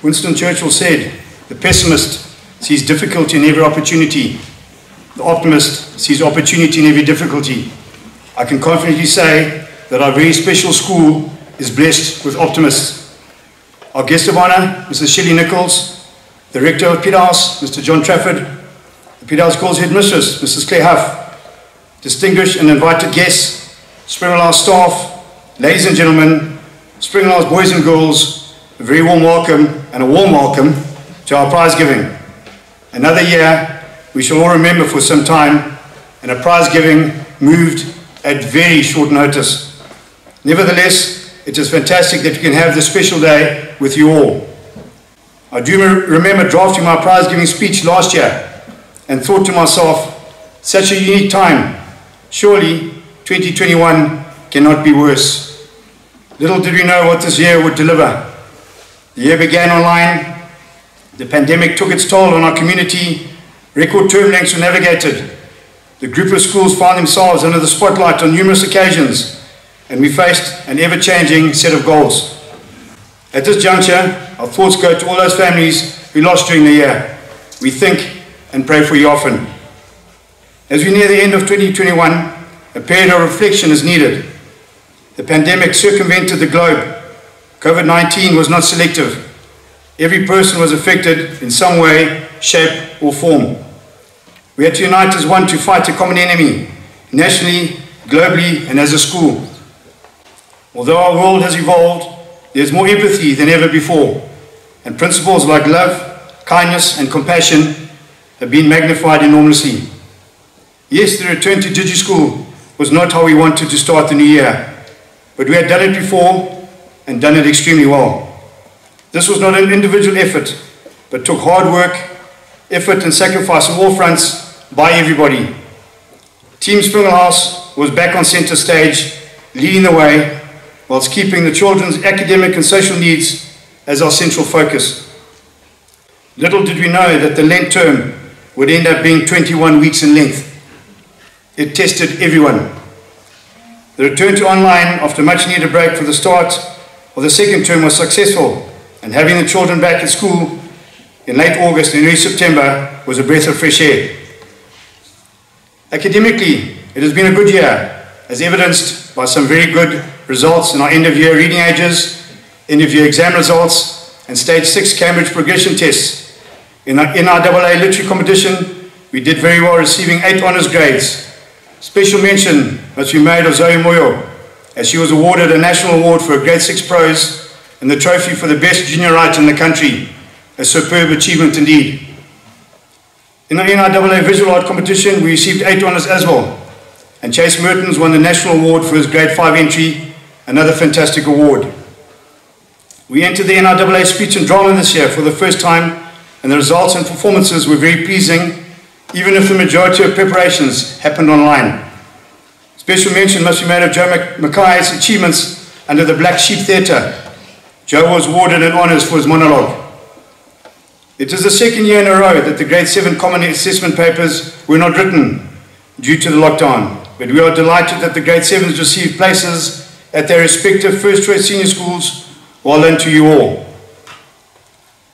Winston Churchill said, "The pessimist sees difficulty in every opportunity. The optimist sees opportunity in every difficulty." I can confidently say that our very special school is blessed with optimists. Our guest of honour, Mrs. Shelley Nichols, the rector of Peterhouse, Mr. John Trafford, the Peterhouse Girls' headmistress, Mrs. Claire Huff, distinguished and invited guests, Springvale staff, ladies and gentlemen, Springvale boys and girls, a very warm welcome and a warm welcome to our prize giving. Another year we shall all remember for some time, and a prize giving moved at very short notice. Nevertheless, it is fantastic that we can have this special day with you all. I do remember drafting my prize giving speech last year and thought to myself, such a unique time, surely 2021 cannot be worse. Little did we know what this year would deliver. The year began online, the pandemic took its toll on our community, record term lengths were navigated, the group of schools found themselves under the spotlight on numerous occasions, and we faced an ever-changing set of goals. At this juncture, our thoughts go to all those families who lost during the year. We think and pray for you often. As we near the end of 2021, a period of reflection is needed. The pandemic circumvented the globe. COVID-19 was not selective. Every person was affected in some way, shape or form. We had to unite as one to fight a common enemy, nationally, globally and as a school. Although our world has evolved, there is more empathy than ever before, and principles like love, kindness and compassion have been magnified enormously. Yes, the return to DigiSchool was not how we wanted to start the new year, but we had done it before and done it extremely well. This was not an individual effort, but took hard work, effort and sacrifice on all fronts by everybody. Team Springvale was back on centre stage, leading the way, whilst keeping the children's academic and social needs as our central focus. Little did we know that the Lent term would end up being 21 weeks in length. It tested everyone. The return to online after much needed break for the start of the second term was successful, and having the children back at school in late August and early September was a breath of fresh air. Academically, it has been a good year, as evidenced by some very good results in our end-of-year reading ages, end-of-year exam results, and Stage 6 Cambridge progression tests. In our NRAA Literary Competition, we did very well, receiving 8 honours grades. Special mention must be made of Zoe Moyo, as she was awarded a national award for a Grade 6 prose and the trophy for the best junior writer in the country. A superb achievement indeed. In our NRAA Visual Art Competition, we received 8 honours as well, and Chase Mertens won the national award for his Grade 5 entry, another fantastic award. We entered the NRAA Speech and Drama this year for the first time, and the results and performances were very pleasing, even if the majority of preparations happened online. Special mention must be made of Joe Mackay's achievements under the Black Sheep Theatre. Joe was awarded an honours for his monologue. It is the second year in a row that the Grade 7 Common Assessment papers were not written due to the lockdown, but we are delighted that the Grade 7s received places at their respective first choice senior schools. Well done to you all.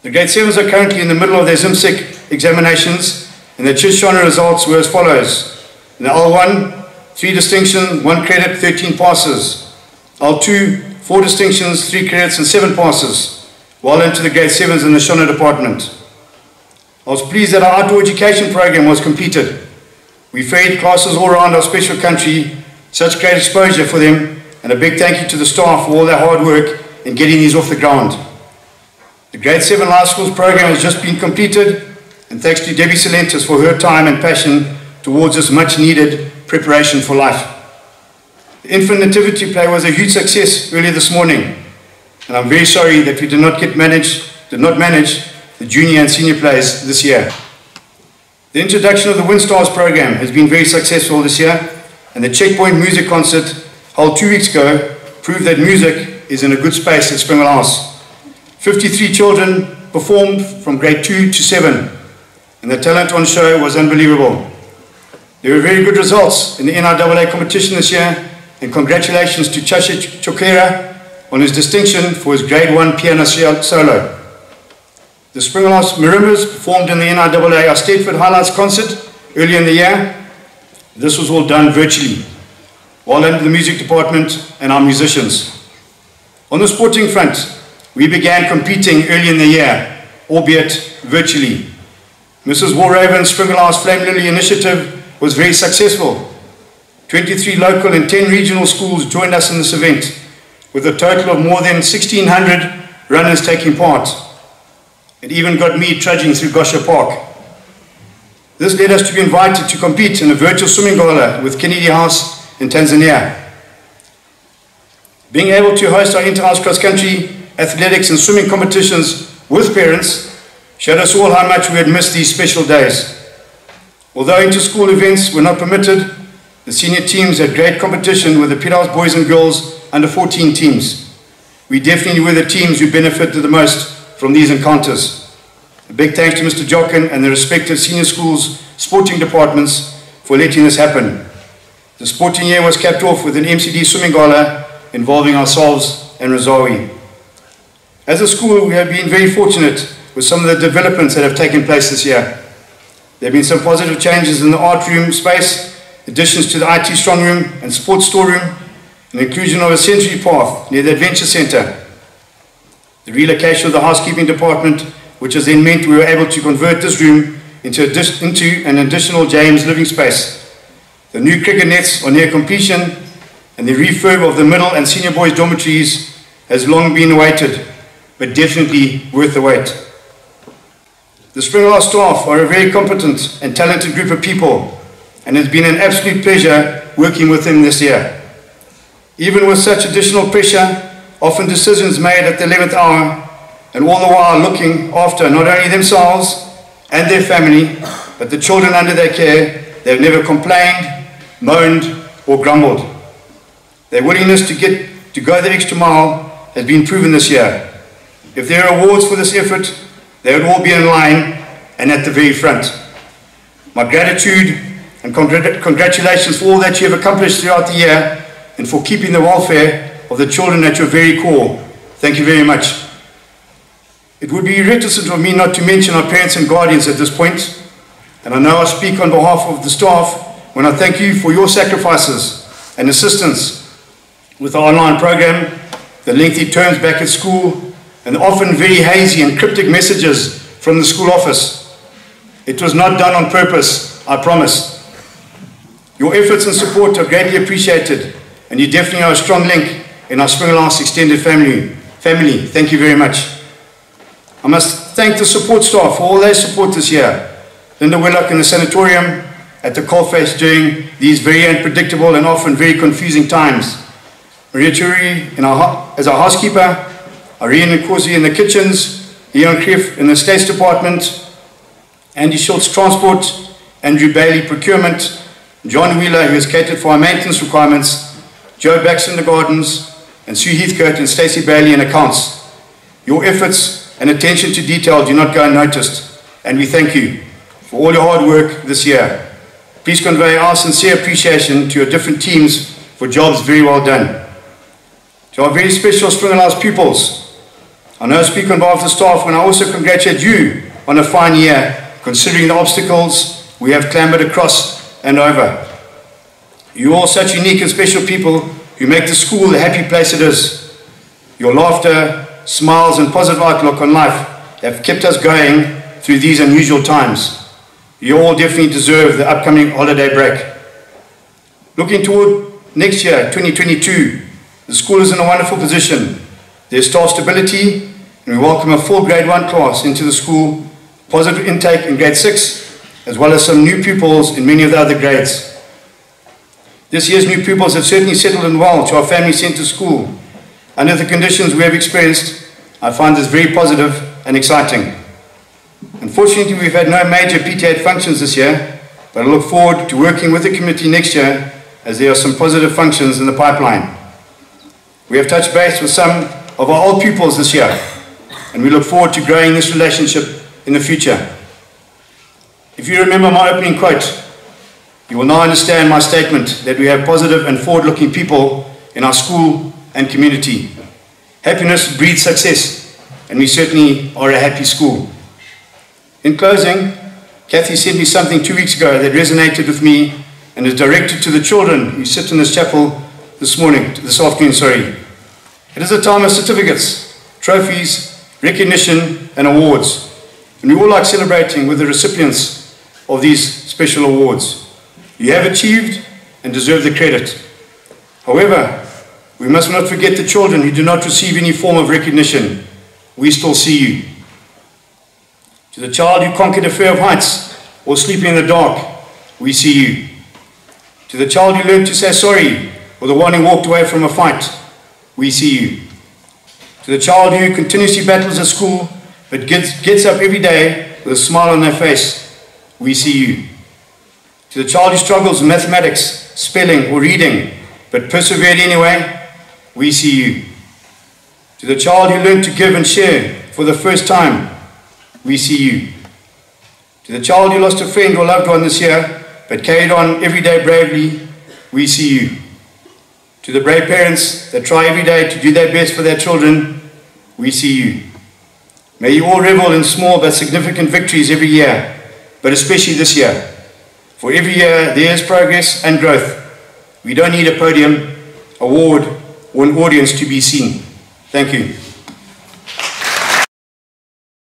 The Grade 7s are currently in the middle of their ZimSec examinations, and the Chishona results were as follows. In the L1, 3 distinctions, 1 credit, 13 passes. L2, 4 distinctions, 3 credits and 7 passes. Well done to the Grade 7s in the Shona department. I was pleased that our outdoor education program was completed. We fed classes all around our special country, such great exposure for them, and a big thank you to the staff for all their hard work in getting these off the ground. The Grade 7 Life Schools program has just been completed, and thanks to Debbie Salentis for her time and passion towards this much needed preparation for life. The infant nativity play was a huge success earlier this morning, and I'm very sorry that we did not manage the junior and senior plays this year. The introduction of the WinStars program has been very successful this year, and the Checkpoint Music Concert held 2 weeks ago proved that music is in a good space at Springvale House. 53 children performed from Grade 2 to 7, and the talent on show was unbelievable. There were very good results in the NRAA competition this year, and congratulations to Chasha Chokera on his distinction for his Grade 1 piano solo. The Springvale Marimbas performed in the NIAA Eisteddfod Highlights concert earlier in the year. This was all done virtually. Well done to the music department and our musicians. On the sporting front, we began competing early in the year, albeit virtually. Mrs. Warraven's Springvale's Flame Lily initiative was very successful. 23 local and 10 regional schools joined us in this event, with a total of more than 1,600 runners taking part. It even got me trudging through Gosha Park. This led us to be invited to compete in a virtual swimming gala with Kennedy House in Tanzania. Being able to host our inter-house cross-country athletics and swimming competitions with parents showed us all how much we had missed these special days. Although inter-school events were not permitted, the senior teams had great competition with the Peterhouse boys and girls under 14 teams. We definitely were the teams who benefited the most from these encounters. A big thanks to Mr. Jochen and the respective senior schools' sporting departments for letting this happen. The sporting year was capped off with an MCD swimming gala involving ourselves and Rosawi. As a school, we have been very fortunate with some of the developments that have taken place this year. There have been some positive changes in the art room space, additions to the IT strong room and sports storeroom, and inclusion of a sensory path near the Adventure Centre. The relocation of the housekeeping department, which has then meant we were able to convert this room into an additional James living space. The new cricket nets are near completion, and the refurb of the middle and senior boys dormitories has long been awaited, but definitely worth the wait. The Springvale staff are a very competent and talented group of people, and it's been an absolute pleasure working with them this year. Even with such additional pressure, often decisions made at the 11th hour, and all the while looking after not only themselves and their family, but the children under their care, they've never complained, moaned, or grumbled. Their willingness to go the extra mile has been proven this year. If there are awards for this effort, they would all be in line and at the very front. My gratitude and congratulations for all that you have accomplished throughout the year and for keeping the welfare of the children at your very core. Thank you very much. It would be reticent of me not to mention our parents and guardians at this point, and I know I speak on behalf of the staff when I thank you for your sacrifices and assistance with our online program, the lengthy terms back at school, and the often very hazy and cryptic messages from the school office. It was not done on purpose, I promise. Your efforts and support are greatly appreciated, and you definitely are a strong link in our Springvale extended family. Thank you very much. I must thank the support staff for all their support this year. Linda Willock in the sanatorium, at the coalface during these very unpredictable and often very confusing times. Maria Churi as our housekeeper, Irene Nkosi in the kitchens, Leon Krief in the States Department, Andy Schultz Transport, Andrew Bailey Procurement, John Wheeler who has catered for our maintenance requirements, Joe Baxter in the Gardens, and Sue Heathcote and Stacey Bailey in Accounts. Your efforts and attention to detail do not go unnoticed, and we thank you for all your hard work this year. Please convey our sincere appreciation to your different teams for jobs very well done. To our very special Springvale pupils, I know I speak on behalf of the staff when I also congratulate you on a fine year, considering the obstacles we have clambered across and over. You are all such unique and special people who make the school the happy place it is. Your laughter, smiles and positive outlook on life have kept us going through these unusual times. You all definitely deserve the upcoming holiday break. Looking toward next year, 2022, the school is in a wonderful position. There's staff stability, and we welcome a full grade 1 class into the school, positive intake in grade 6, as well as some new pupils in many of the other grades. This year's new pupils have certainly settled in well to our family centre school. Under the conditions we have experienced, I find this very positive and exciting. Unfortunately, we've had no major PTA functions this year, but I look forward to working with the committee next year as there are some positive functions in the pipeline. We have touched base with some of our old pupils this year, and we look forward to growing this relationship in the future. If you remember my opening quote, you will now understand my statement that we have positive and forward-looking people in our school and community. Happiness breeds success, and we certainly are a happy school. In closing, Kathy sent me something 2 weeks ago that resonated with me and is directed to the children who sit in this chapel this afternoon. It is a time of certificates, trophies, recognition and awards. And we all like celebrating with the recipients of these special awards. You have achieved and deserve the credit. However, we must not forget the children who do not receive any form of recognition. We still see you. To the child who conquered a fear of heights or sleeping in the dark, we see you. To the child who learned to say sorry or the one who walked away from a fight, we see you. To the child who continuously battles at school but gets up every day with a smile on their face, we see you. To the child who struggles with mathematics, spelling or reading but persevered anyway, we see you. To the child who learned to give and share for the first time, we see you. To the child who lost a friend or loved one this year but carried on every day bravely, we see you. To the brave parents that try every day to do their best for their children, we see you. May you all revel in small but significant victories every year, but especially this year. For every year there is progress and growth. We don't need a podium, award, or an audience to be seen. Thank you.